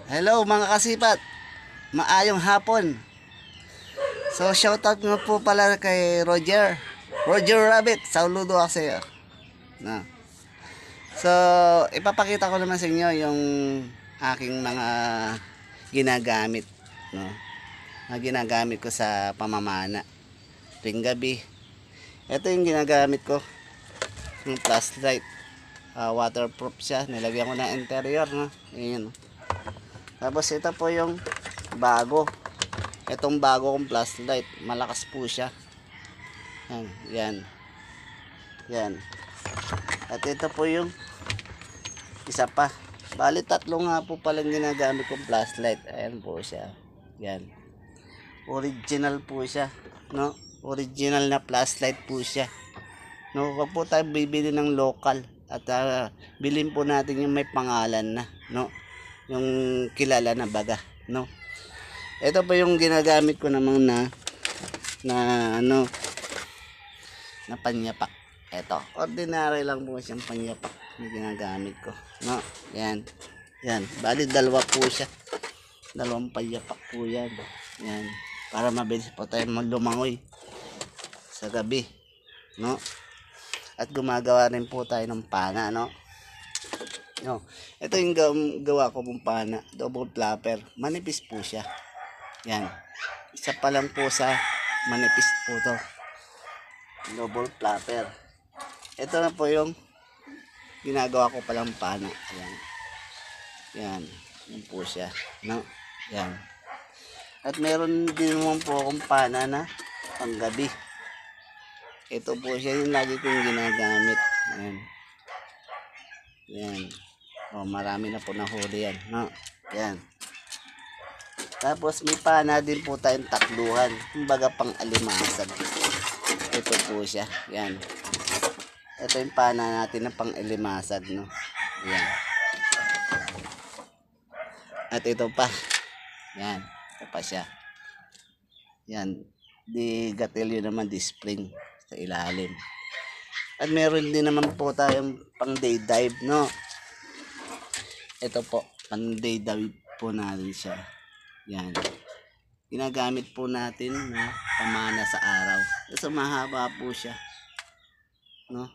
Hello mga kasipat, maayong hapon. So shoutout nga po pala kay Roger Rabbit, saludo ako sa iyo. No. So ipapakita ko naman sa inyo yung aking mga ginagamit, no? Mga ginagamit ko sa pamamana tuwing gabi. Ito yung ginagamit ko, yung flashlight. Waterproof siya, nilagyan ko ng interior, no? Ayan. Tapos ito po yung bago. Itong bago kong flashlight, malakas po siya. Yan. Yan. At ito po yung isa pa. Bali tatlo nga po palang ginagamit kong flashlight. Ayan po siya. Yan. Original po siya, no? Original na flashlight po siya. No, wag po tayo bibili ng local at bilhin po natin yung may pangalan na, no? Yung kilala na baga, no? Ito pa yung ginagamit ko namang na ano, na panyapak. Ito, ordinary lang po siyang panyapak na ginagamit ko, no? Yan. Yan, bali dalawa po siya. Dalawang panyapak po yan. Yan, para mabilis po tayo lumangoy sa gabi, no? At gumagawa rin po tayo ng pana, no? No. Ito yung gawa ko mong pana, double flapper. Manipis po siya. Yan. Isa pa lang po sa manipis po to. Double flapper. Ito na po yung ginagawa ko palang pana. Yan. Yan. Yan po siya, no? Yan. At meron din naman po akong pana na panggabi. Ito po siya yung lagi kong ginagamit. Ayan. Ayan. O, marami na po nahuli yan, no? Ayan. Tapos may pana din po tayong takluhan. Kumbaga pang alimasag. Ito po siya. Ayan. Ito yung pana natin na pang alimasag, no? Ayan. At ito pa. Ayan. Ito pa siya. Ayan. Di gatilyo naman, di spring sa ilalim. At meron din naman po tayong pang day dive, no? Ito po, pang day dive po natin siya. Yan. Ginagamit po natin na pamana sa araw. Kasi mahaba po siya, no?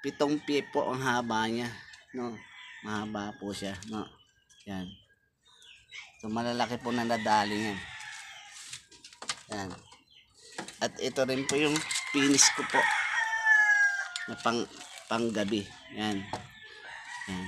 7 pie po ang haba niya, no? Mahaba po siya, no? Yan. So malalaki po na nadali yan. Yan. At ito rin po yung finish ko po na pang gabi. Yan. Yan.